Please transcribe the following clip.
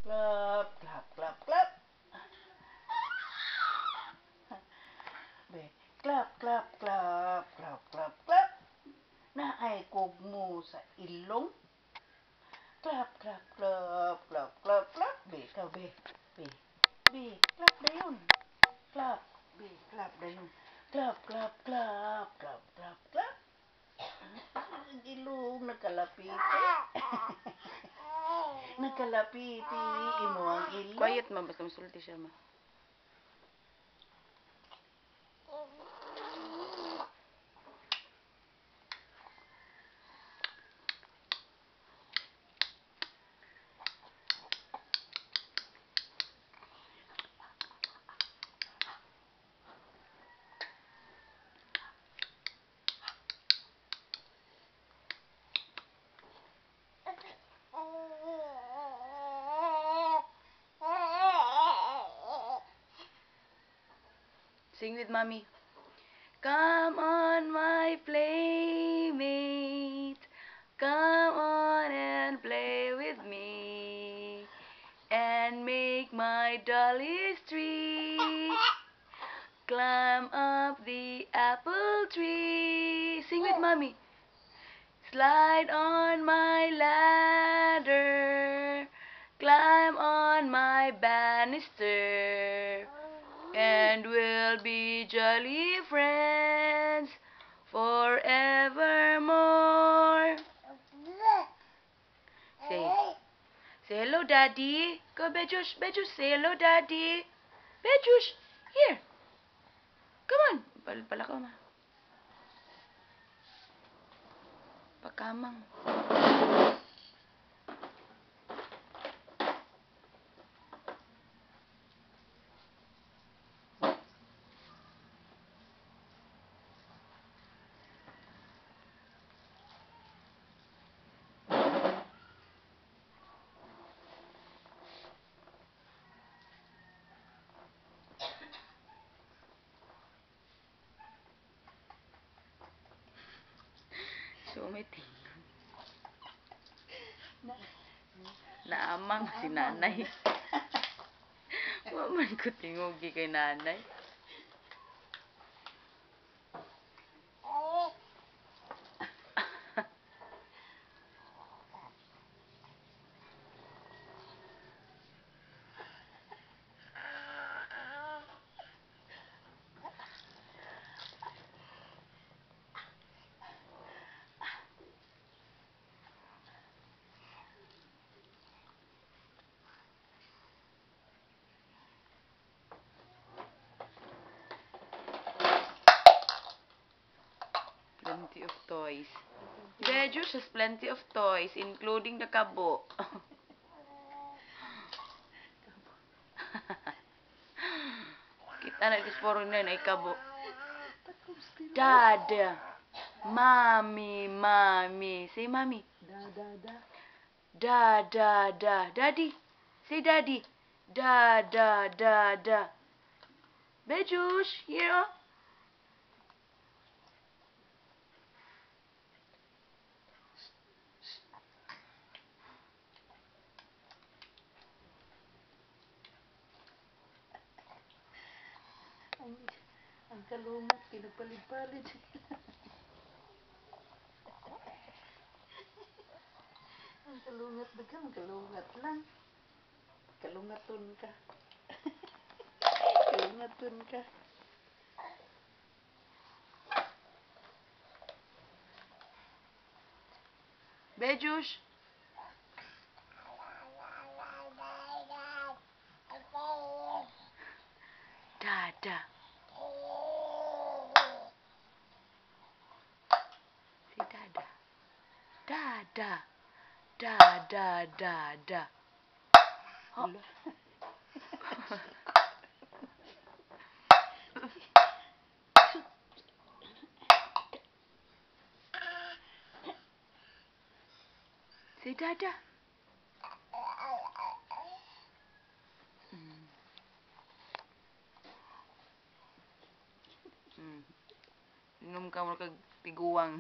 Clap, clap, clap, clap. Be, clap, clap, clap, clap, clap, clap. Naay kugmo sa ilong. Clap, clap, clap, clap, clap, clap. Be, ikaw, be. Clap dayon. Clap, be, clap dayon. Clap, clap, clap, clap, clap, clap. Ang ilong nakalapiti. Nakalapiti imo ang ilong. Quiet ma, basta masulti siya ma. Sing with mommy. Come on, my playmate. Come on and play with me. And make my dolly's tree. Climb up the apple tree. Sing with mommy. Slide on my ladder. Climb on my banister. And we'll be jolly friends forevermore. Say hello, Daddy. Go, Bejush. Bejush, say hello, Daddy. Bejush, here. Come on. Pala ko, ma. Pakamang. Sumiting. Naamang si nanay. Waman ko tingugi kay nanay. Plenty of toys. Bejush has plenty of toys, including the kabo. Kita na disporo na ay kabo. Dada. Mami. Say mommy. Da. Daddy. Say daddy. Da. Bejush, here oh. Ang kalungat, pinagpalit-palit. Ang kalungat ba ka? Ang kalungat lang. Kalungaton ka. Kalungaton ka. Bejush. Dada. Si Dada. Dada. Oh. Si Dada. Inom ka mo kag tiguang.